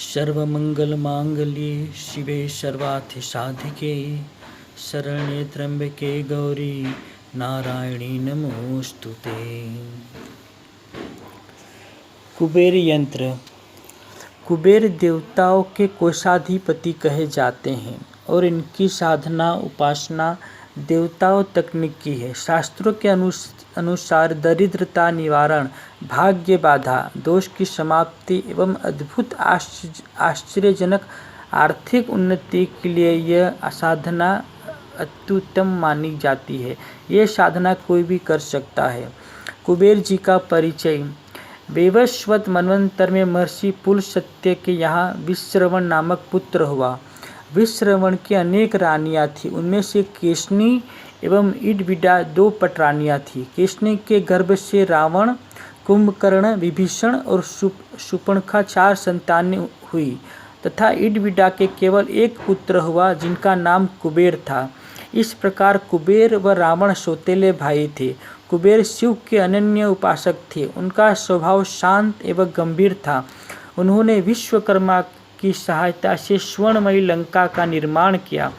सर्वमंगलमांगल्ये शिवे सर्वार्थसाधिके शरण्ये त्र्यंबके गौरी नारायणी नमोस्तुते। कुबेर यंत्र। कुबेर देवताओं के कोषाधिपति कहे जाते हैं और इनकी साधना उपासना देवताओं तकनीक की है। शास्त्रों के अनुसार दरिद्रता निवारण, भाग्य बाधा, दोष की समाप्ति एवं अद्भुत आश्चर्यजनक आर्थिक उन्नति के लिए यह साधना अत्युत्तम मानी जाती है। यह साधना कोई भी कर सकता है। कुबेर जी का परिचय। वैवस्वत मनवंतर में महर्षि पुलस्त्य के यहाँ विश्रवण नामक पुत्र हुआ। विश्रवण की अनेक रानियां थीं, उनमें से केशनी एवं इडविडा 2 पटरानियां थीं। केशनी के गर्भ से रावण, कुंभकर्ण, विभीषण और शूर्पणखा 4 संतानें हुई तथा इडविडा के केवल एक पुत्र हुआ जिनका नाम कुबेर था। इस प्रकार कुबेर व रावण सौतेले भाई थे। कुबेर शिव के अनन्य उपासक थे। उनका स्वभाव शांत एवं गंभीर था। उन्होंने विश्वकर्मा की सहायता से स्वर्णमयी लंका का निर्माण किया।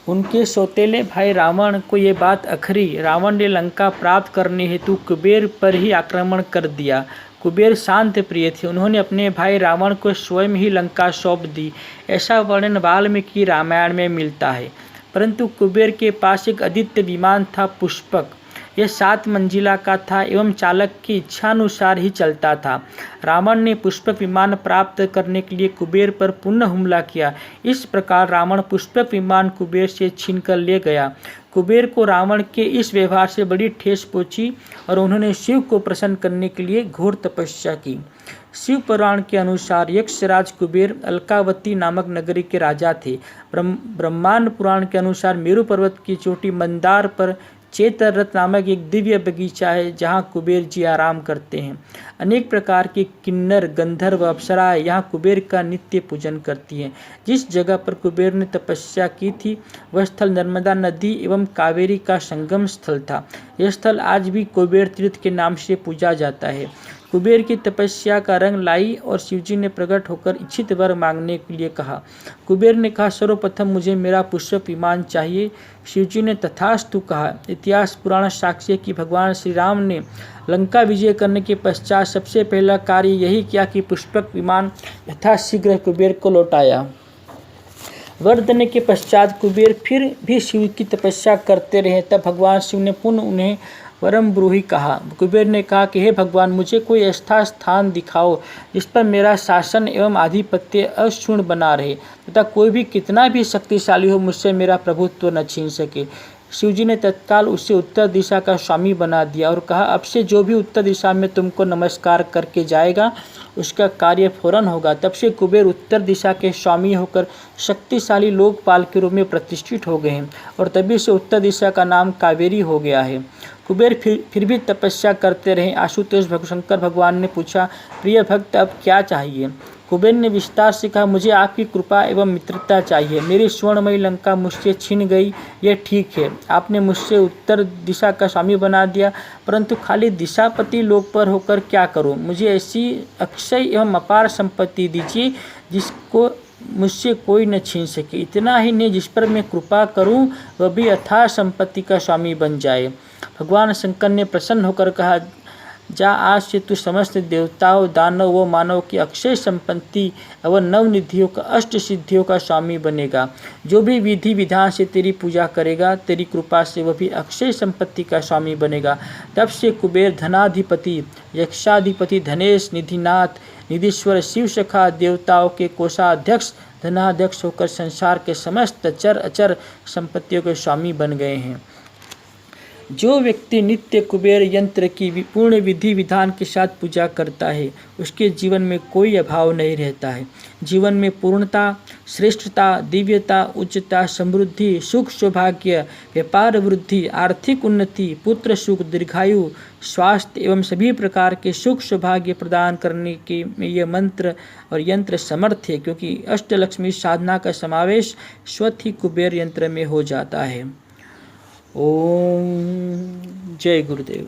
उनके सौतेले भाई रावण को ये बात अखरी। रावण ने लंका प्राप्त करने हेतु कुबेर पर ही आक्रमण कर दिया। कुबेर शांत प्रिय थे। उन्होंने अपने भाई रावण को स्वयं ही लंका सौंप दी। ऐसा वर्णन वाल्मीकि रामायण में मिलता है। परंतु कुबेर के पास एक अद्वितीय विमान था, पुष्पक। यह 7 मंजिला का था एवं चालक की इच्छानुसार ही चलता था। रावण ने पुष्पक विमान प्राप्त करने के लिए कुबेर पर पुनः हमला किया। इस प्रकार रावण पुष्पक विमान कुबेर से छीनकर ले गया। कुबेर को रावण के इस व्यवहार से बड़ी ठेस पहुंची और उन्होंने शिव को प्रसन्न करने के लिए घोर तपस्या की। शिव पुराण के अनुसार यक्षराज कुबेर अलकावती नामक नगरी के राजा थे। ब्रह्मांड पुराण के अनुसार मेरु पर्वत की चोटी मंदार पर चेतररथ नामक एक दिव्य बगीचा है जहाँ कुबेर जी आराम करते हैं। अनेक प्रकार के किन्नर, गंधर्व, अप्सराएं यहाँ कुबेर का नित्य पूजन करती हैं। जिस जगह पर कुबेर ने तपस्या की थी वह स्थल नर्मदा नदी एवं कावेरी का संगम स्थल था। यह स्थल आज भी कुबेर तीर्थ के नाम से पूजा जाता है। कुबेर की तपस्या का रंग लाई और शिवजी ने प्रकट होकर इच्छित वर मांगने के लिए कहा। कुबेर ने कहा, सर्वप्रथम मुझे मेरा पुष्पक विमान चाहिए। शिवजी ने तथास्तु कहा। इतिहास पुराण साक्ष्य कि भगवान श्री राम ने लंका विजय करने के पश्चात सबसे पहला कार्य यही किया कि पुष्पक विमान यथाशीघ्र कुबेर को लौटाया। वर देने के पश्चात कुबेर फिर भी शिव की तपस्या करते रहे। तब भगवान शिव ने पुनः उन्हें वरम ब्रूहि कहा। कुबेर ने कहा कि हे भगवान, मुझे कोई ऐसा स्थान दिखाओ जिस पर मेरा शासन एवं आधिपत्य अक्षुण्ण बना रहे तथा कोई भी कितना भी शक्तिशाली हो मुझसे मेरा प्रभुत्व न छीन सके। शिवजी ने तत्काल उसे उत्तर दिशा का स्वामी बना दिया और कहा, अब से जो भी उत्तर दिशा में तुमको नमस्कार करके जाएगा उसका कार्य फौरन होगा। तब से कुबेर उत्तर दिशा के स्वामी होकर शक्तिशाली लोकपाल के रूप में प्रतिष्ठित हो गए हैं और तभी से उत्तर दिशा का नाम कावेरी हो गया है। कुबेर फिर भी तपस्या करते रहे। आशुतोष शंकर भगवान ने पूछा, प्रिय भक्त, अब क्या चाहिए? कुबेर ने विस्तार से कहा, मुझे आपकी कृपा एवं मित्रता चाहिए। मेरी स्वर्णमयी लंका मुझसे छीन गई, यह ठीक है। आपने मुझसे उत्तर दिशा का स्वामी बना दिया, परंतु खाली दिशापति लोक पर होकर क्या करूं? मुझे ऐसी अक्षय एवं अपार संपत्ति दीजिए जिसको मुझसे कोई न छीन सके। इतना ही नहीं, जिस पर मैं कृपा करूं वह भी अथाह संपत्ति का स्वामी बन जाए। भगवान शंकर ने प्रसन्न होकर कहा, जा, आज से तू समस्त देवताओं, दानव व मानव की अक्षय संपत्ति एवं नवनिधियों का, अष्ट सिद्धियों का स्वामी बनेगा। जो भी विधि विधान से तेरी पूजा करेगा, तेरी कृपा से वह भी अक्षय संपत्ति का स्वामी बनेगा। तब से कुबेर धनाधिपति, यक्षाधिपति, धनेश, निधिनाथ, निधीश्वर, शिव सखा, देवताओं के कोषाध्यक्ष, धनाध्यक्ष होकर संसार के समस्त चर अचर संपत्तियों के स्वामी बन गए हैं। जो व्यक्ति नित्य कुबेर यंत्र की पूर्ण विधि विधान के साथ पूजा करता है उसके जीवन में कोई अभाव नहीं रहता है। जीवन में पूर्णता, श्रेष्ठता, दिव्यता, उच्चता, समृद्धि, सुख, सौभाग्य, व्यापार वृद्धि, आर्थिक उन्नति, पुत्र सुख, दीर्घायु, स्वास्थ्य एवं सभी प्रकार के सुख सौभाग्य प्रदान करने के में यह मंत्र और यंत्र समर्थ है, क्योंकि अष्टलक्ष्मी साधना का समावेश स्वतः ही कुबेर यंत्र में हो जाता है। ओम जय गुरुदेव।